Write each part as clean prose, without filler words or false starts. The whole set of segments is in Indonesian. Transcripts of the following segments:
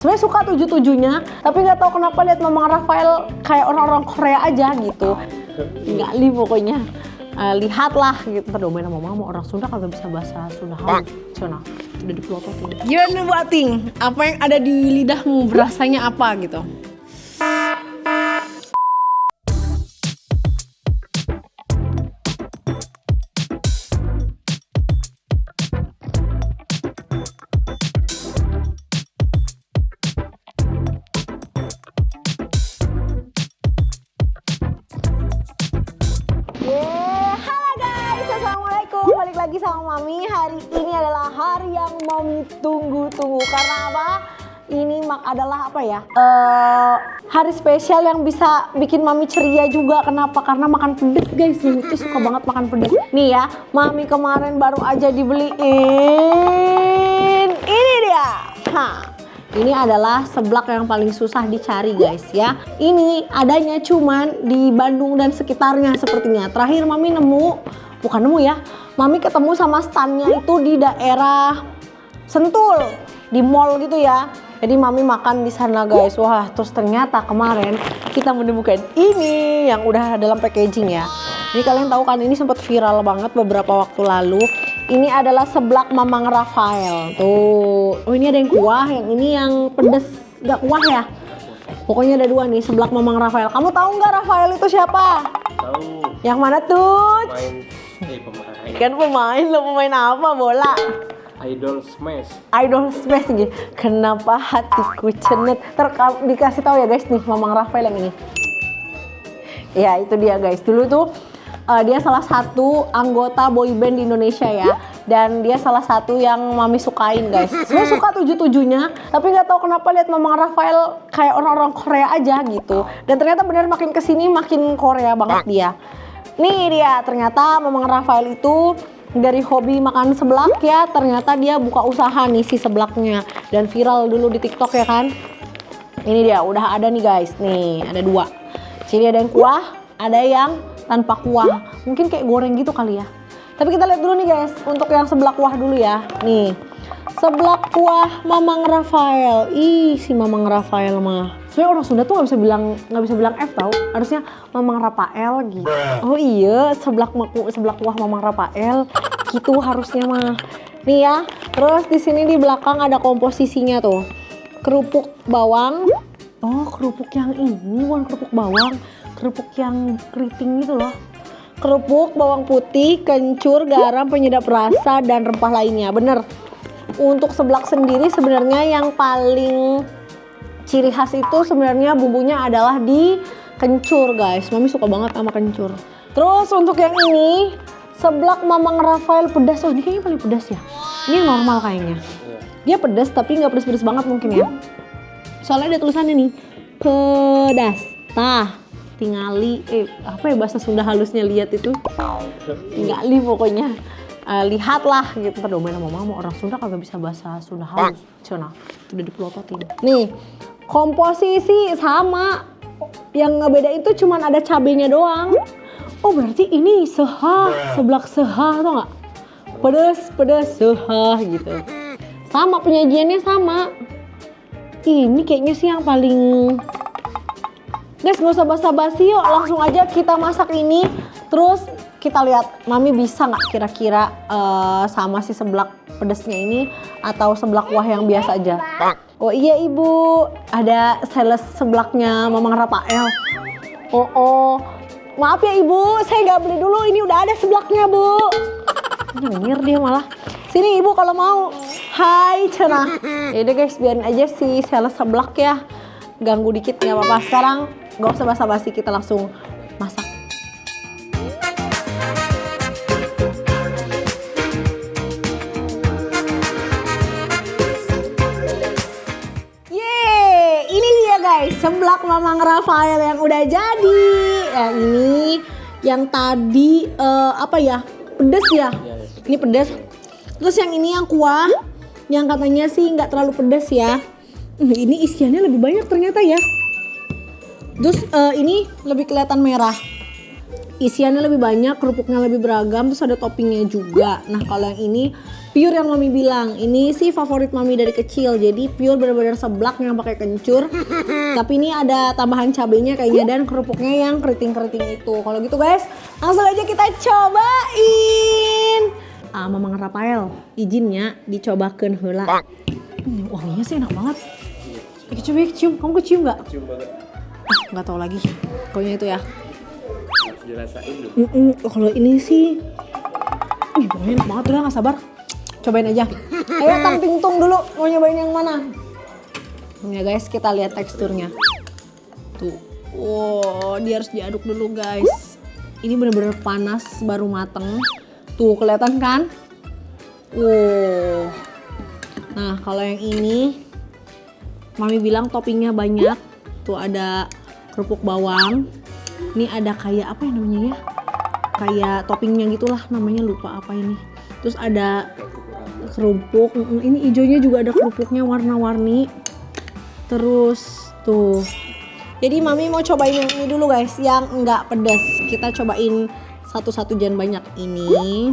Sebenarnya suka tujuh-tujuhnya, tapi nggak tahu kenapa lihat Mamang Rafael kayak orang-orang Korea aja gitu. Nggak li pokoknya. Lihatlah gitu. Ntar domain sama mama orang Sunda kagak bisa bahasa Sunda halus. Cina udah dipelototin. Gimana Bu Ating? Apa yang ada di lidahmu berasanya apa gitu? Halo guys, assalamualaikum. Balik lagi sama Mami. Hari ini adalah hari yang Mami tunggu-tunggu. Karena apa? Ini adalah apa ya? Hari spesial yang bisa bikin Mami ceria juga. Kenapa? Karena makan pedes guys. Mami tuh suka banget makan pedes. Nih ya, Mami kemarin baru aja dibeliin. Ini dia. Ini adalah seblak yang paling susah dicari guys ya. Ini adanya cuman di Bandung dan sekitarnya sepertinya. Terakhir Mami nemu, bukan nemu ya, Mami ketemu sama standnya itu di daerah Sentul, di mall gitu ya. Jadi Mami makan di sana guys. Wah, terus ternyata kemarin kita menemukan ini yang udah dalam packaging ya. Ini kalian tahu kan, ini sempat viral banget beberapa waktu lalu. Ini adalah seblak Mamang Rafael. Tuh, oh ini ada yang kuah, yang ini yang pedes gak kuah ya. Pokoknya ada dua nih, seblak Mamang Rafael. Kamu tahu nggak Rafael itu siapa? Tahu. Yang mana tuh? Pemain. Kan pemain, lo pemain apa? Bola. Idol Smash. Idol Smash nih. Kenapa hatiku cenet? Dikasih tahu ya guys nih, Mamang Rafael yang ini. Ya itu dia guys. Dulu tuh dia salah satu anggota boyband di Indonesia ya, dan dia salah satu yang Mami sukain guys. Sebenarnya suka tujuh-tujuhnya, tapi nggak tahu kenapa lihat Mamang Rafael kayak orang-orang Korea aja gitu. Dan ternyata bener makin kesini makin Korea banget dia. Nih dia, ternyata Mamang Rafael itu dari hobi makan seblak ya, ternyata dia buka usaha nih si seblaknya, dan viral dulu di TikTok ya kan. Ini dia, udah ada nih guys, nih ada dua. Jadi ada yang kuah, ada yang tanpa kuah, mungkin kayak goreng gitu kali ya. Tapi kita lihat dulu nih guys, untuk yang seblak kuah dulu ya. Nih, seblak kuah Mamang Rafael. Ih, si Mamang Rafael mah. Sebenarnya orang Sunda tuh nggak bisa bilang F tau. Harusnya Mamang Rafael gitu. Oh iya, seblak kuah Mamang Rafael gitu harusnya mah. Nih ya, terus di sini di belakang ada komposisinya tuh. Kerupuk bawang. Oh, kerupuk yang ini bukan kerupuk bawang. Kerupuk yang keriting gitu loh. Kerupuk, bawang putih, kencur, garam, penyedap rasa, dan rempah lainnya. Bener. Untuk seblak sendiri sebenarnya yang paling ciri khas itu sebenarnya bumbunya adalah di kencur guys. Mami suka banget sama kencur. Terus untuk yang ini, seblak Mamang Rafael pedas. Oh ini kayaknya paling pedas ya. Ini yang normal kayaknya. Dia pedas tapi nggak pedas-pedas banget mungkin ya. Soalnya ada tulisannya nih, pedas. Tingali, apa ya bahasa Sunda halusnya lihat itu? Nggak li pokoknya. Lihatlah gitu. Ntar domain sama mama orang Sunda kagak bisa bahasa Sunda halus. Cina udah dipelototin. Nih, komposisi sama. Yang ngebeda itu cuman ada cabenya doang. Oh berarti ini seblak seha atau nggak? Pedes seha gitu. Sama penyajiannya sama. Ini kayaknya sih yang paling. Guys, gak usah basa-basi yuk, langsung aja kita masak ini. Terus kita lihat Mami bisa nggak kira-kira sama si seblak pedesnya ini atau seblak kuah yang biasa aja. Oh iya ibu, ada sales seblaknya Mamang Rafael. Oh, maaf ya ibu, saya nggak beli dulu, ini udah ada seblaknya bu. Nyengir dia malah. Sini ibu kalau mau. Hai Cena. Yaudah guys, biarin aja si sales seblak ya. Ganggu dikit nggak apa-apa. Sekarang gak usah basa-basi, kita langsung masak. Yeay, ini dia guys, seblak Mamang Rafael yang udah jadi. Yang ini, yang tadi apa ya, pedes ya. Ini pedes. Terus yang ini yang kuah, yang katanya sih nggak terlalu pedes ya. Ini isiannya lebih banyak ternyata ya. Terus ini lebih kelihatan merah. isiannya lebih banyak, kerupuknya lebih beragam, terus ada toppingnya juga. Nah kalau yang ini pure yang mami bilang, ini sih favorit mami dari kecil. Jadi pure benar-benar seblak yang pakai kencur. Tapi ini ada tambahan cabenya kayaknya dan kerupuknya yang keriting-keriting itu. Kalau gitu guys, langsung aja kita cobain. Mamang Rafael, izinnya dicobakan heula. Wanginya sih enak banget. Coba cium, kamu kecium nggak? Cium banget. Nggak tahu lagi. Pokoknya itu ya. Harus dirasain dulu. Kalau ini sih, baunya enak banget, udah nggak sabar. Cobain aja. Ayo Tang Tingtung dulu, mau nyobain yang mana? Ya guys, kita lihat teksturnya. Tuh, wow, dia harus diaduk dulu guys. Ini bener-bener panas, baru mateng. Tuh, kelihatan kan? Wow. Nah, kalau yang ini, mami bilang toppingnya banyak. Tuh ada kerupuk bawang. Ini ada kayak apa ya namanya ya? Kayak toppingnya gitulah namanya, lupa apa ini. Terus ada kerupuk. Ini hijaunya juga ada kerupuknya warna-warni. Terus tuh. Jadi mami mau cobain yang ini dulu guys, yang enggak pedas. Kita cobain satu-satu jangan banyak ini.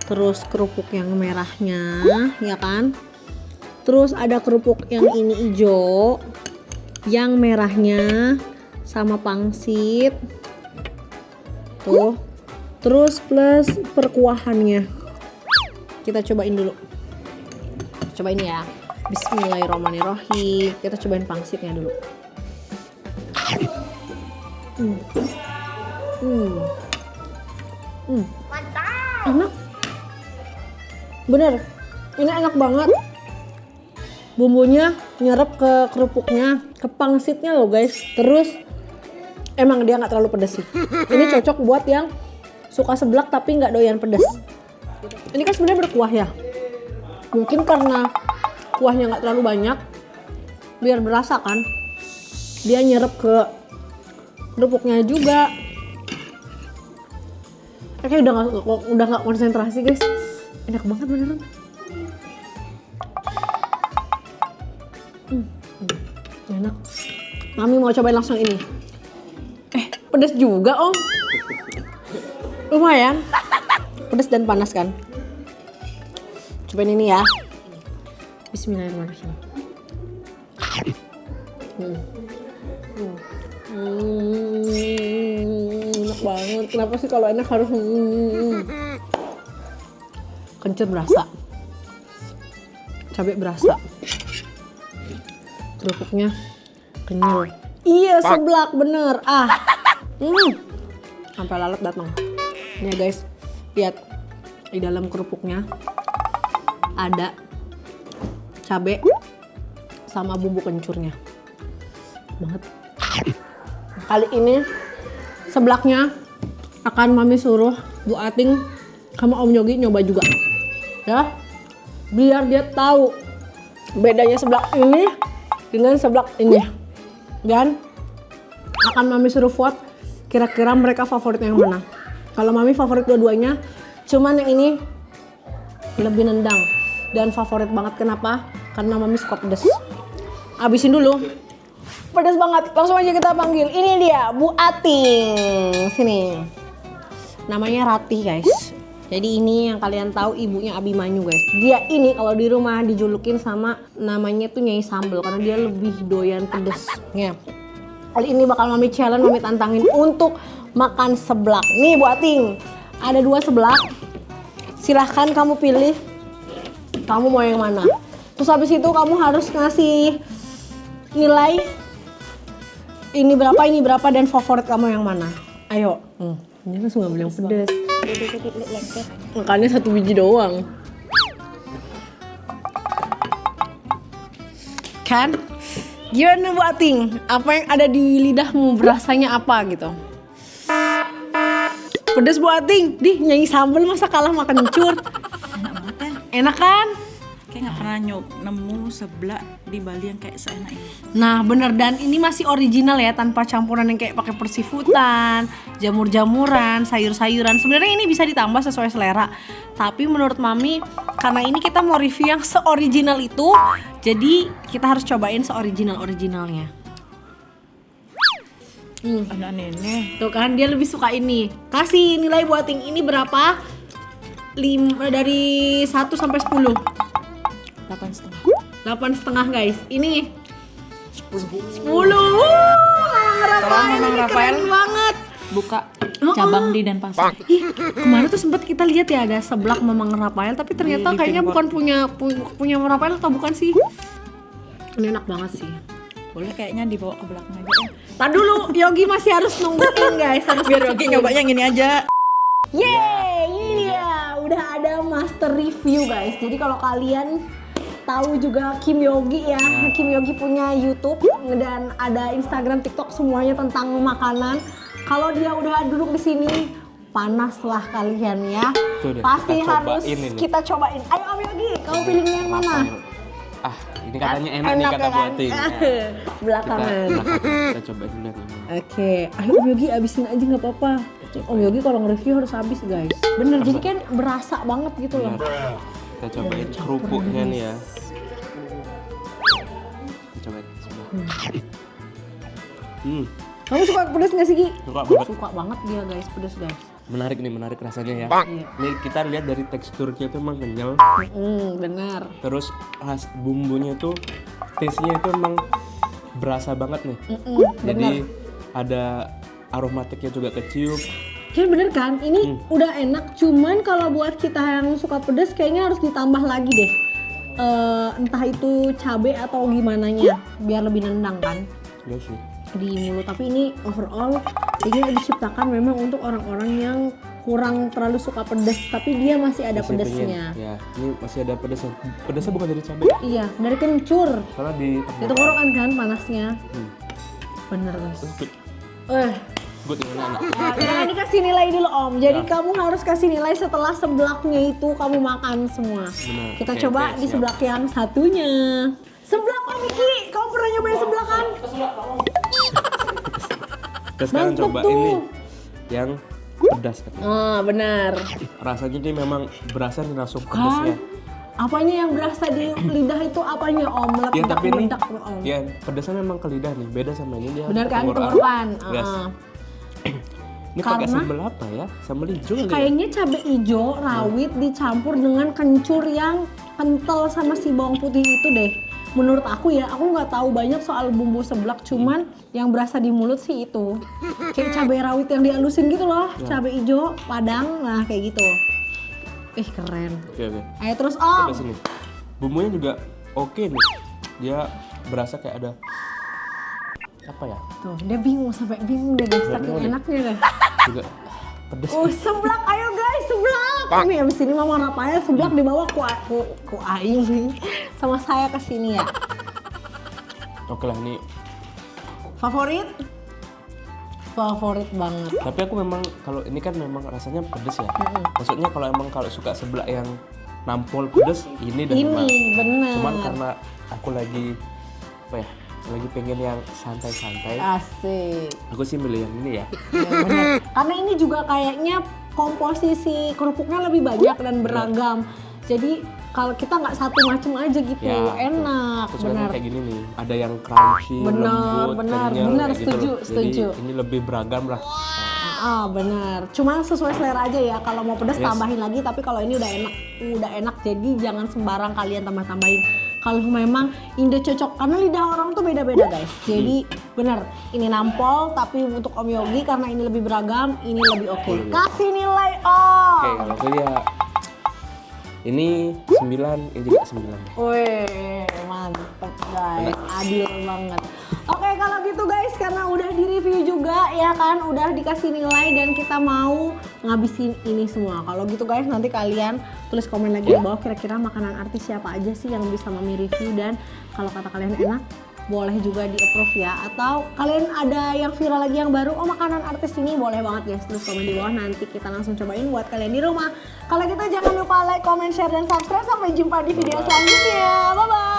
Terus kerupuk yang merahnya, ya kan? Terus ada kerupuk yang ini hijau, yang merahnya sama pangsit. Tuh. Terus plus perkuahannya. Kita cobain dulu. Cobain ya. Bismillahirrahmanirrahim. Kita cobain pangsitnya dulu. Enak. Bener. Ini enak banget. Bumbunya nyerap ke kerupuknya, ke pangsitnya loh guys. Terus emang dia nggak terlalu pedas sih. Ini cocok buat yang suka seblak tapi nggak doyan pedas. Ini kan sebenarnya berkuah ya. Mungkin karena kuahnya nggak terlalu banyak, biar berasa kan. Dia nyerap ke kerupuknya juga. Kayaknya udah nggak konsentrasi guys. Enak banget beneran. Enak. Mami mau cobain langsung ini. Pedas juga om. Lumayan. Pedas dan panas kan. Cobain ini ya. Bismillahirrahmanirrahim. Enak banget. Kenapa sih kalau enak harus kencur berasa. Cabai berasa. Kerupuknya kenyal. Iya seblak bener. Sampai lalat datang. Ini ya guys, lihat di dalam kerupuknya ada cabai sama bumbu kencurnya. Banget. Kali ini seblaknya akan mami suruh Bu Ating sama Om Yogi nyoba juga. Ya, biar dia tahu bedanya seblak ini dengan seblak ini. Dan akan mami suruh vote kira-kira mereka favorit yang mana. Kalau mami favorit dua-duanya, cuman yang ini lebih nendang dan favorit banget. Kenapa? Karena mami suka pedas. Habisin dulu. Pedas banget. Langsung aja kita panggil. Ini dia Bu Ating. Sini. Namanya Ratih guys. Jadi ini yang kalian tahu ibunya Abimanyu guys. Dia ini kalau di rumah dijulukin sama namanya tuh Nyai Sambel karena dia lebih doyan pedes. Ya. Kali ini bakal mami challenge, mami tantangin untuk makan seblak. Nih Bu Ating, ada 2 seblak. Silahkan kamu pilih. Kamu mau yang mana? Terus habis itu kamu harus ngasih nilai ini berapa dan favorit kamu yang mana. Ayo. Ini langsung ngambil yang pedes. Makannya 1 biji doang. Kan? Gimana Bu Ating? Apa yang ada di lidahmu? Berasanya apa gitu? Pedes Bu Ating. Nyai sambal masa kalah makan cur. Enak banget kan? Enak kan? Kayak nggak pernah nemu seblak di Bali yang kayak seenak ini. Nah bener, dan ini masih original ya, tanpa campuran yang kayak pakai persifutan, jamur-jamuran, sayur-sayuran. Sebenarnya ini bisa ditambah sesuai selera. Tapi menurut mami, karena ini kita mau review yang se-original itu, jadi kita harus cobain se-original-originalnya. Anak nenek. Tuh kan dia lebih suka ini. Kasih nilai buat yang ini berapa? 5 dari 1 sampai 10. 8,5. 8,5 guys. Ini 10. Mamang Rafael Keren banget. buka cabang di Denpasar. Kemarin tuh sempat kita lihat ya ada seblak Mamang Rafael, tapi ternyata Di kayaknya Timbuk. bukan punya Rafael atau bukan sih? Ini enak banget sih. Boleh kayaknya dibawa ke belakang aja. Tar dulu, Yogi masih harus nungguin guys, harus Biar Yogi nyobanya yang ini aja. Yeay, ini dia. Udah ada master review guys. Jadi kalau kalian tahu juga Kim Yogi ya, Kim Yogi punya YouTube dan ada Instagram, TikTok semuanya tentang makanan. Kalau dia udah duduk di sini, panaslah kalian ya. Tuh deh, Pasti kita harus cobain ini. kita cobain. Ayo Om Yogi, kamu pilihnya yang mana? Ah, ini katanya enak nih kata ya kan? buatin. Ya. Belakangan. Kita coba dulu nih. Oke, ayo Om Yogi abisin aja nggak apa-apa. Om Yogi kalau nge-review harus habis guys. Bener, jadi kan berasa banget gitu loh. Benar. Kita cobain kerupuknya nih ya. Kita cobain semua. Kamu suka pedas nggak sih Gi? Suka banget. Suka banget dia guys, pedas guys. Menarik rasanya ya. Iya. Ini kita lihat dari teksturnya itu emang kenyal. Benar. Terus khas bumbunya tuh, taste-nya itu emang berasa banget nih. Jadi ada aromatiknya juga kecium. Kan bener kan? Ini udah enak, cuman kalau buat kita yang suka pedas kayaknya harus ditambah lagi deh. Entah itu cabe atau gimana nya, biar lebih nendang kan Iya sih. di mulut. Tapi ini overall ini diciptakan memang untuk orang-orang yang kurang terlalu suka pedas, tapi dia masih ada Masih pedasnya. pengen. Ya, ini masih ada pedasnya. Pedasnya bukan dari cabai. Iya, dari kencur. Soalnya di Di tenggorokan kan panasnya. Bener guys. Good ini enak. Nah, jangan dikasih nilai dulu Om. Jadi kamu harus kasih nilai setelah seblaknya itu kamu makan semua. Benar. Kita Oke, coba oke, di siap. seblak yang satunya. Seblak Om Miki, kamu pernah nyobain seblak kan? Kita sekarang Mantep coba tuh. ini yang pedas katanya. Benar. Rasanya ini memang berasa nih langsung pedasnya. Apanya yang berasa di lidah itu apanya Om? Ya tapi ini Meledak Om. ya pedasnya memang ke lidah nih. Beda sama ini dia. Benar kan? tenggorokan. Tenggorokan. Yes. Ini pakai Karena- sambal apa ya? Sambal hijau kali ya? Kayaknya cabai hijau rawit dicampur dengan kencur yang kental sama si bawang putih itu deh. Menurut aku ya, aku nggak tahu banyak soal bumbu seblak, cuman yang berasa di mulut sih itu. Kayak cabai rawit yang dihalusin gitu loh, cabai hijau, padang, nah kayak gitu. Keren. Oke. Ayo terus Coba Om. sini. Bumbunya juga oke nih. Dia berasa kayak ada apa ya? Tuh, dia bingung sampai bingung deh guys, saking Bingung deh. enaknya deh. Juga pedas. Seblak, ayo guys, seblak. Ini abis ini Mama Rafael seblak dibawa ku aing sama saya ke sini ya. Oke lah ini. Favorit? Favorit banget. Tapi aku memang kalau ini kan memang rasanya pedas ya. Maksudnya kalau suka seblak yang nampol pedas ini dah memang. Ini bener. Cuman karena aku lagi apa ya? Lagi pengen yang santai-santai. Asik. Aku sih milih yang ini ya. Ya, bener. Karena ini juga kayaknya komposisi kerupuknya lebih banyak dan beragam. Jadi kalau kita nggak satu macam aja gitu, enak. Aku suka Benar. kayak gini nih. Ada yang crunchy, Bener, lembut, bener, kenyal, bener, kayak gitu loh. setuju. Jadi ini lebih beragam lah. Benar. Cuma sesuai selera aja ya. Kalau mau pedas Yes. tambahin lagi. Tapi kalau ini udah enak. Jadi jangan sembarang kalian tambahin. Kalau memang Indo cocok, karena lidah orang tuh beda-beda guys. Jadi bener, ini nampol. Tapi untuk Om Yogi karena ini lebih beragam, ini lebih oke. Kasih nilai Om. Oke, kalau aku ya ini 9, ini juga 9. Wih, mantep guys, adil banget. Oke, kalau gitu guys, karena udah di-review juga ya kan, udah dikasih nilai dan kita mau ngabisin ini semua. Kalau gitu guys, nanti kalian tulis komen lagi di bawah kira-kira makanan artis siapa aja sih yang bisa Mami review, dan kalau kata kalian enak, boleh juga di-approve ya. Atau kalian ada yang viral lagi yang baru, oh makanan artis ini, boleh banget guys, tulis komen di bawah, nanti kita langsung cobain buat kalian di rumah. Kalau gitu jangan lupa like, comment, share, dan subscribe. Sampai jumpa di video selanjutnya. Bye-bye.